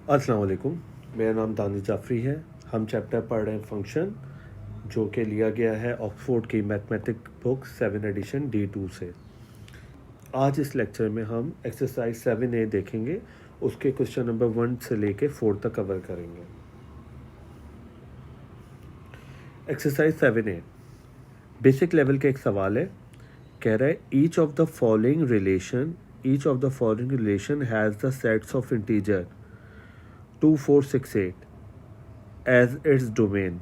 अस्सलाम वालेकुम, मेरा नाम दानिश जाफ़री है। हम चैप्टर पढ़ रहे हैं फंक्शन, जो कि लिया गया है ऑक्सफोर्ड की मैथमेटिक बुक 7 एडिशन D2 से। आज इस लेक्चर में हम एक्सरसाइज 7A देखेंगे, उसके क्वेश्चन नंबर 1 से लेके 4 तक कवर करेंगे। एक्सरसाइज 7A बेसिक लेवल का एक सवाल है। कह रहा है each of the following relation has the sets of integer 2, 4, 6, 8 as its domain.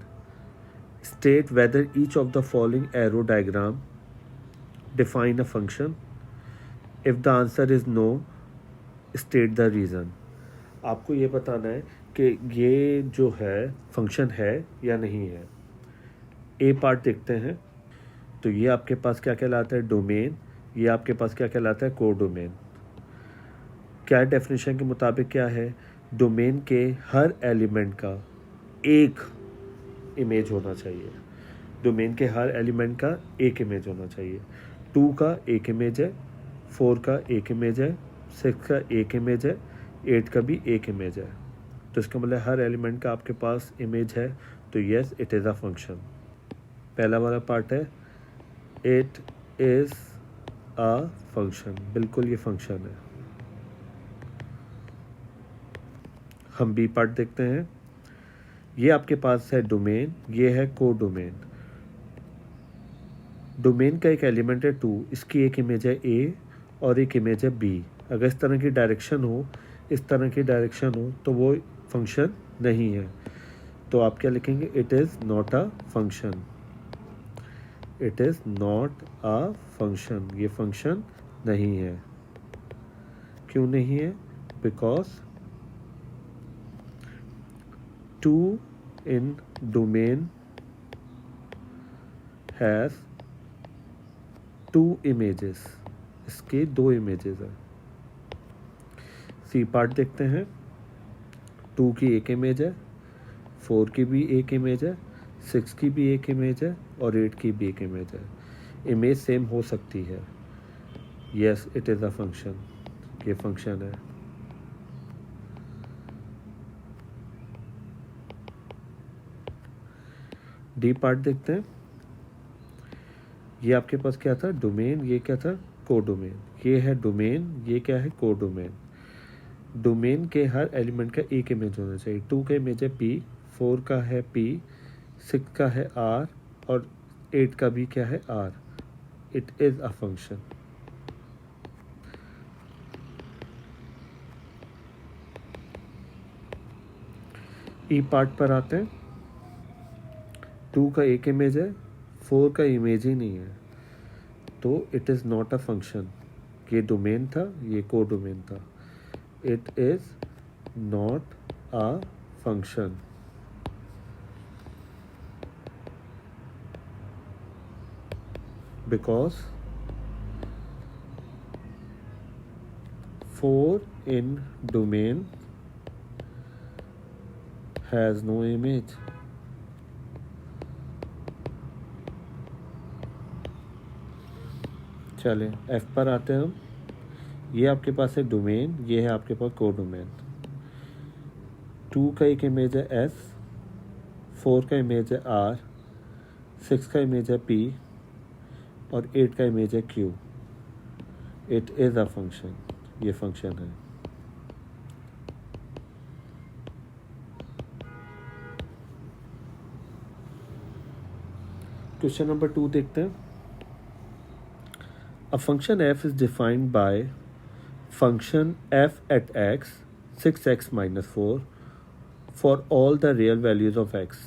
State whether each of the following arrow diagram define a function. If the answer is no, state the reason. आपको ये बताना है कि ये जो है function है या नहीं है। ए पार्ट देखते हैं। तो ये आपके पास क्या कहलाता है? डोमेन। ये आपके पास क्या कहलाता है? कोडोमेन। क्या डेफिनेशन के मुताबिक क्या है? डोमेन के हर एलिमेंट का एक इमेज होना चाहिए। डोमेन के हर एलिमेंट का एक इमेज होना चाहिए। 2 का एक इमेज है, 4 का एक इमेज है, 6 का एक इमेज है, 8 का भी एक इमेज है। तो इसका मतलब हर एलिमेंट का आपके पास इमेज है, तो yes it is a function. पहला वाला पार्ट है इट इज़ अ फंक्शन, बिल्कुल ये फंक्शन है। हम बी पार्ट देखते हैं। ये आपके पास है डोमेन, ये है कोडोमेन। डोमेन का एक एलिमेंट है 2, इसकी एक इमेज है ए और एक इमेज है बी। अगर इस तरह की डायरेक्शन हो, तो वो फंक्शन नहीं है। तो आप क्या लिखेंगे? It is not a function. It is not a function, ये फंक्शन नहीं है। क्यों नहीं है? Because 2 in domain has 2 images, इसके 2 इमेजेस हैं। सी पार्ट देखते हैं। 2 की एक इमेज है, 4 की भी एक इमेज है, 6 की भी एक इमेज है और 8 की भी एक इमेज है। इमेज सेम हो सकती है। Yes it is a function, ये फंक्शन है। डी पार्ट देखते हैं। ये आपके पास क्या था? डोमेन। ये क्या था? कोडोमेन। ये है डोमेन, ये क्या है? कोडोमेन। डोमेन के हर एलिमेंट का एक इमेज होना चाहिए। 2 का इमेज है पी, 4 का है पी, 6 का है आर और 8 का भी क्या है? R. It is a function. E part पर आते हैं। 2 का एक इमेज है, 4 का इमेज ही नहीं है, तो it is not a function. ये डोमेन था, ये कोडोमेन था। It is not a function. Because 4 in domain has no image. चले F पर आते हैं हम। ये आपके पास है डोमेन, ये है आपके पास कोडोमेन। 2 का एक इमेज है S, 4 का इमेज है R, 6 का इमेज है P और 8 का इमेज है Q। It is a function, ये फंक्शन है। क्वेश्चन नंबर 2 देखते हैं। A function f is defined by function f at x 6x minus 4 for all the real values of x.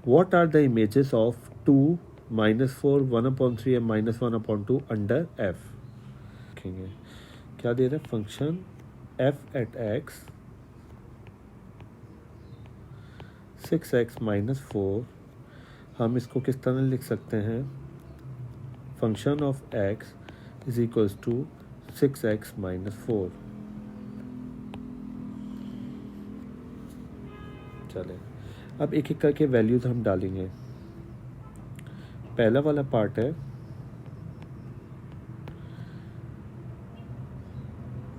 What are the images of 2, minus 4, 1/3 and minus 1/2 under f? देखेंगे क्या दे रहा है? Function f at x 6x minus 4, हम इसको किस तरह लिख सकते हैं? Function of x is equals to 6x minus 4। चले अब एक एक करके वैल्यूज हम डालेंगे। पहला वाला पार्ट है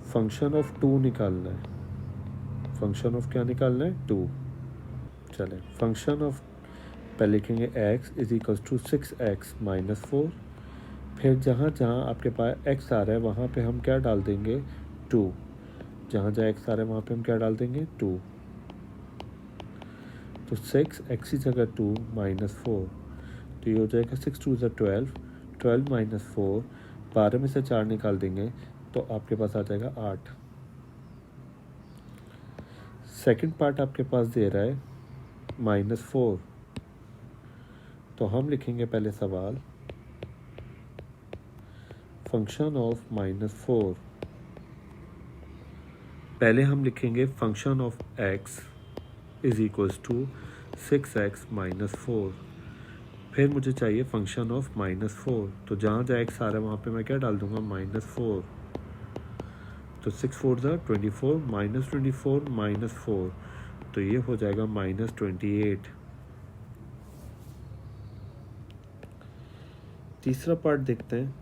फंक्शन ऑफ 2 निकालना है। फंक्शन ऑफ क्या निकालना है, 2। चलें, फंक्शन ऑफ पहले लिखेंगे x is equal to 6x minus 4। फिर जहाँ जहाँ आपके पास x आ रहा है वहाँ पे हम क्या डाल देंगे, 2। जहाँ जहाँ x आ रहा है वहाँ पे हम क्या डाल देंगे, 2। तो 6x की जगह 2 माइनस 4, तो ये हो जाएगा 6 2 ज़ा 12, 12 माइनस 4, 12 में से 4 निकाल देंगे तो आपके पास आ जाएगा 8। सेकंड पार्ट आपके पास दे रहा है -4, तो हम लिखेंगे पहले सवाल फंक्शन ऑफ -4। पहले हम लिखेंगे function of x is equals to 6x minus 4। फिर मुझे चाहिए फंक्शन ऑफ -4, तो जहाँ जहाँ x आ रहा है वहाँ पे मैं क्या डाल दूँगा, -4। तो 6 4 ज़ा 24, -24 -4, तो ये हो जाएगा -28। तीसरा पार्ट देखते हैं।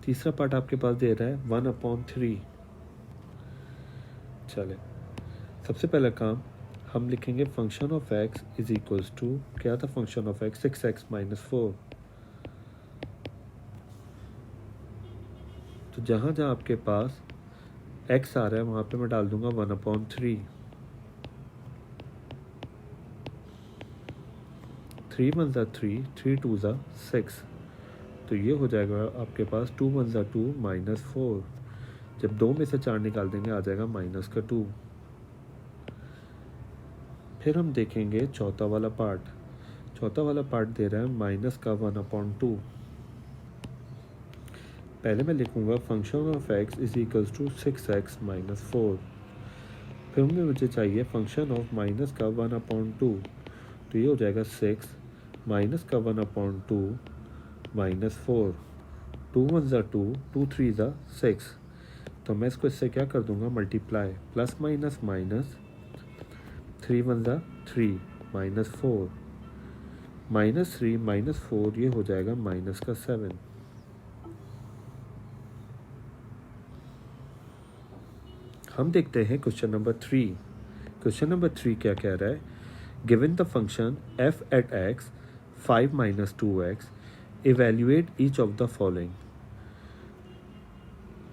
तीसरा पार्ट आपके पास दे रहा है 1/3। चले, सबसे पहला काम हम लिखेंगे function of x is equals to, क्या था function of x, 6x minus 4। तो जहाँ जहाँ आपके पास x आ रहा है वहाँ पे मैं डाल दूंगा 1/3। 3 1 ज़ा 3, 3 2 ज़ा 6, तो ये हो जाएगा आपके पास 2 1 ज़ा 2 -4। जब 2 में से 4 निकाल देंगे आ जाएगा -2। फिर हम देखेंगे चौथा वाला पार्ट। चौथा वाला पार्ट दे रहा है -1/2। पहले मैं लिखूंगा function of x is equals to 6x minus 4। फिर मुझे चाहिए फंक्शन ऑफ -1/2, तो ये हो जाएगा 6 -1/2 -4। 2 1 ज़ा 2, 2 3 ज़ा 6, तो मैं इसको इससे क्या कर दूंगा, मल्टीप्लाई, प्लस माइनस माइनस, 3 1 ज़ा 3 -4, -3 -4, ये हो जाएगा -7। हम देखते हैं क्वेश्चन नंबर 3। क्वेश्चन नंबर 3 क्या कह रहा है, given the function f at x 5 - 2x, evaluate each of the following.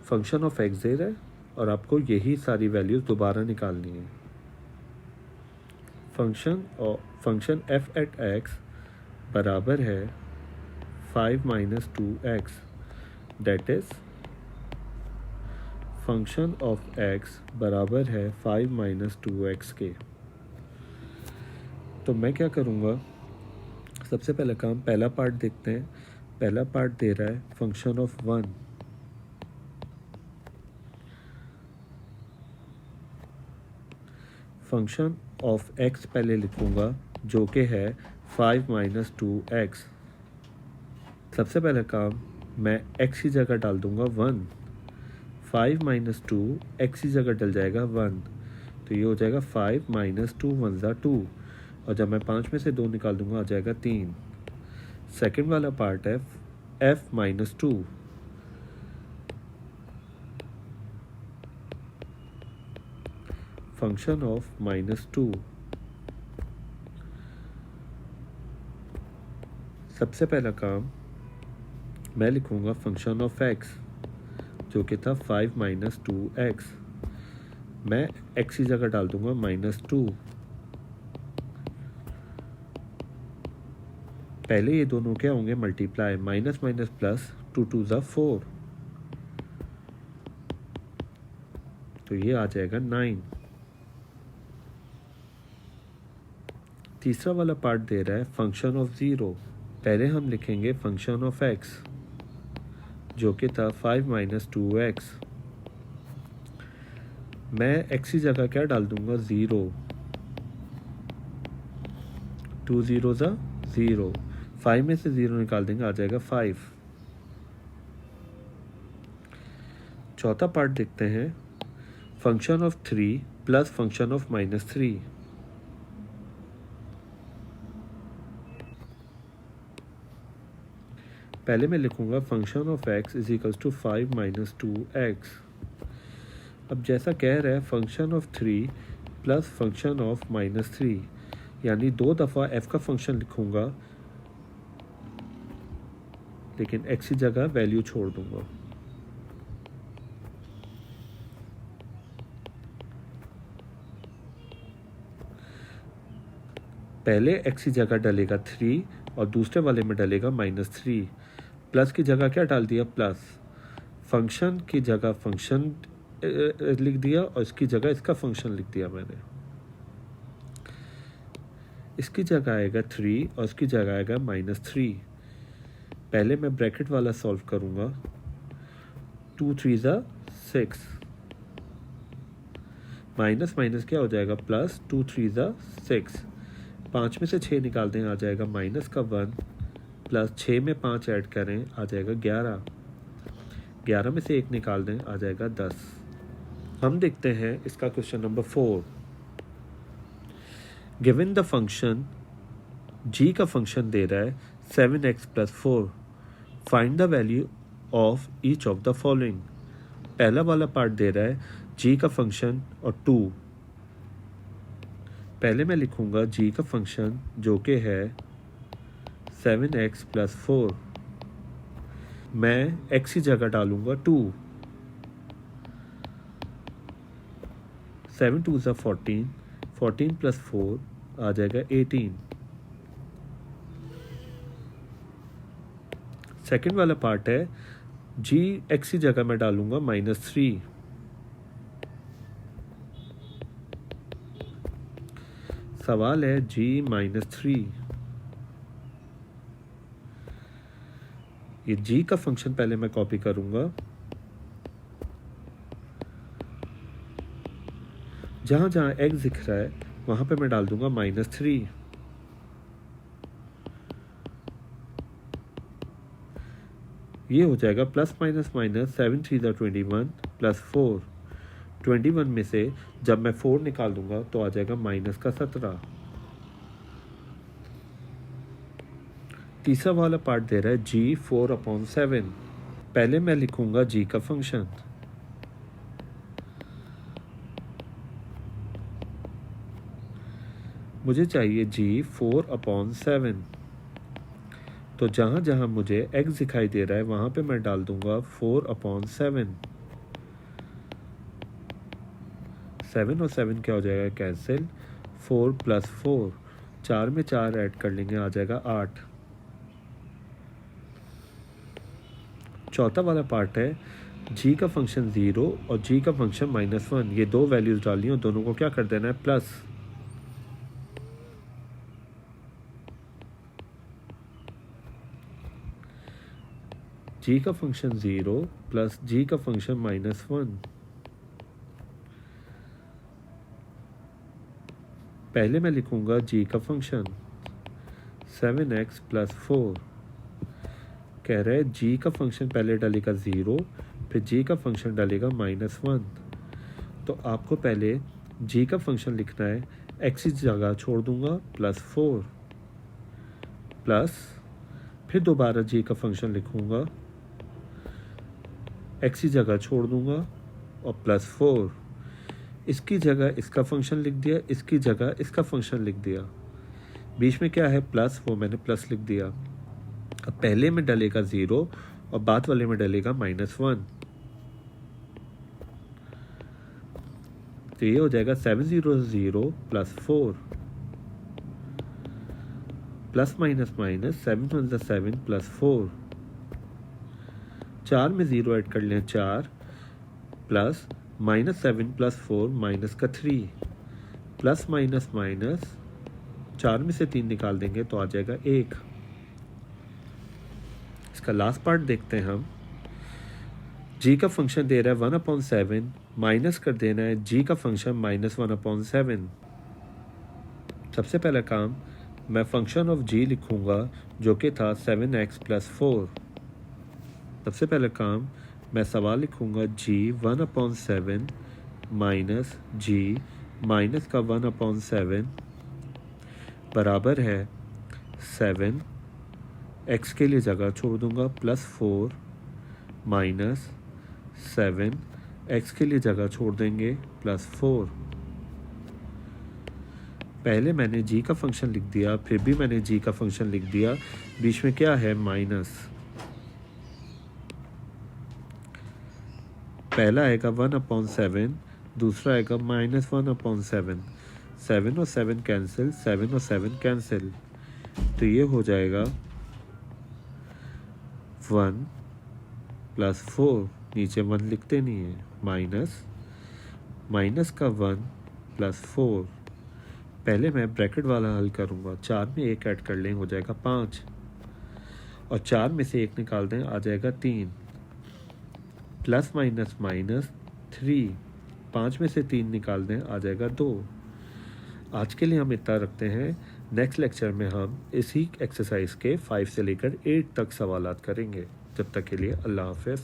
Function of x दे रहा है और आपको यही सारी वैल्यूज दोबारा निकालनी है। फंक्शन f एट x बराबर है 5 - 2x, that is function of x बराबर है 5 - 2x के। तो मैं क्या करूँगा, सबसे पहला काम, पहला पार्ट देखते हैं। पहला पार्ट दे रहा है function of 1, function of x पहले लिखूँगा जो कि है 5 - 2x। सबसे पहला काम, मैं x की जगह डाल दूँगा 1, 5 - 2 x की जगह डल जाएगा 1, तो ये हो जाएगा 5 - 2 1 ज़ा 2, और जब मैं 5 में से 2 निकाल दूंगा आ जाएगा 3। सेकंड वाला पार्ट है f - 2, फंक्शन ऑफ -2। सबसे पहला काम मैं लिखूंगा फंक्शन ऑफ x जो कि था 5 - 2x। मैं x की जगह डाल दूंगा -2। पहले ये दोनों क्या होंगे, मल्टीप्लाई, माइनस माइनस प्लस, 2 2 ज़ा 4, तो ये आ जाएगा 9। तीसरा वाला पार्ट दे रहा है फंक्शन ऑफ 0। पहले हम लिखेंगे फंक्शन ऑफ x जो कि था 5 - 2x। मैं x की जगह क्या डाल दूंगा, 0, 2 0 ज़ा 0, 5 में से 0 निकाल देंगे आ जाएगा 5। चौथा पार्ट देखते हैं, function of 3 plus function of -3। पहले मैं लिखूंगा function of x is equals to 5 - 2x। अब जैसा कह रहा है function of 3 plus function of -3, यानी 2 दफ़ा f का फंक्शन लिखूँगा लेकिन x की जगह वैल्यू छोड़ दूँगा। पहले x की जगह डलेगा 3 और दूसरे वाले में डलेगा -3। प्लस की जगह क्या डाल दिया? प्लस। फंक्शन की जगह फंक्शन लिख दिया और इसकी जगह इसका फंक्शन लिख दिया मैंने। इसकी जगह आएगा 3 और इसकी जगह आएगा -3। पहले मैं ब्रैकेट वाला सॉल्व करूँगा। 2 3 6, माइनस माइनस क्या हो जाएगा? प्लस। 2 3 6, 5 में से 6 निकाल दें, आ जाएगा माइनस का 1, प्लस 6 में 5 ऐड करें, आ जाएगा 11। 11 में से 1 निकाल दें, आ जाएगा 10। हम देखते हैं इसका question number 4। Given the function g का फंक्शन दे रहा है 7x + 4, find the value of each of the following. पहला वाला पार्ट दे रहा है g का फंक्शन और 2। पहले मैं लिखूंगा g का फंक्शन जो कि है 7x + 4। मैं x की जगह डालूंगा 2। 7 2 14, 14 + 4 आ जाएगा 18। सेकंड वाला पार्ट है g x की जगह मैं डालूंगा -3। सवाल है g -3। ये g का फंक्शन पहले मैं कॉपी करूंगा। जहां जहां x दिख रहा है वहां पे मैं डाल दूंगा -3। ये हो जाएगा प्लस माइनस माइनस, 7 3 21 + 4। 21 में से जब मैं 4 निकाल दूंगा तो आ जाएगा माइनस का 17। तीसरा वाला पार्ट दे रहा है g 4/7। पहले मैं लिखूंगा g का फंक्शन। मुझे चाहिए g 4/7। तो जहां जहां मुझे x दिखाई दे रहा है वहां पे मैं डाल दूंगा 4/7। 7 और 7 क्या हो जाएगा? कैंसिल। 4 + 4, 4 में 4 ऐड कर लेंगे, आ जाएगा 8। चौथा वाला पार्ट है g का फंक्शन 0 और g का फंक्शन -1। ये दो वैल्यूज डालनी है और दोनों को क्या कर देना है? प्लस। g का फंक्शन 0 प्लस g का फंक्शन -1। पहले मैं लिखूंगा g का फंक्शन 7x + 4। कह रहा है g का फंक्शन पहले डालेगा 0, फिर g का फंक्शन डालेगा -1। तो आपको पहले g का फंक्शन लिखना है, x की जगह छोड़ दूंगा +4, प्लस फिर दोबारा g का फंक्शन लिखूंगा, x की जगह छोड़ दूंगा और +4। इसकी जगह इसका फंक्शन लिख दिया, इसकी जगह इसका फंक्शन लिख दिया। बीच में क्या है? प्लस, वो मैंने प्लस लिख दिया। अब पहले में डलेगा 0 और बाद वाले में डलेगा -1। तो ये हो जाएगा 7 0 0 + 4 प्लस माइनस माइनस, 7 1 7 + 4। 4 में 0 ऐड कर लें, 4 प्लस -7 + 4 माइनस का 3, प्लस माइनस माइनस, 4 में से 3 निकाल देंगे तो आ जाएगा 1। इसका लास्ट पार्ट देखते हैं हम। g का फंक्शन दे रहा है 1/7, माइनस कर देना है g का फंक्शन -1/7। सबसे पहला काम मैं फंक्शन ऑफ g लिखूंगा जो कि था 7x + 4। सबसे पहला काम मैं सवाल लिखूंगा g 1/7 माइनस g माइनस का 1/7 बराबर है 7। x के लिए जगह छोड़ दूंगा +4 माइनस 7, x के लिए जगह छोड़ देंगे +4। पहले मैंने जी का फंक्शन लिख दिया, फिर भी मैंने जी का फंक्शन लिख दिया, बीच में क्या है माइनस। पहला आएगा 1/7, दूसरा आएगा -1/7। 7 और 7 कैंसिल, 7 और 7 कैंसिल, तो ये हो जाएगा 1 + 4, नीचे 1 लिखते नहीं है, माइनस का 1 + 4। पहले मैं ब्रैकेट वाला हल करूँगा, 4 में 1 ऐड कर लें, हो जाएगा 5, और 4 में से 1 निकाल दें, आ जाएगा 3, प्लस माइनस माइनस 3, 5 में से 3 निकाल दें, आ जाएगा 2। आज के लिए हम इतना रखते हैं। नेक्स्ट लेक्चर में हम इसी एक्सरसाइज के 5 से लेकर 8 तक सवालात करेंगे। जब तक के लिए अल्लाह हाफ़िज़।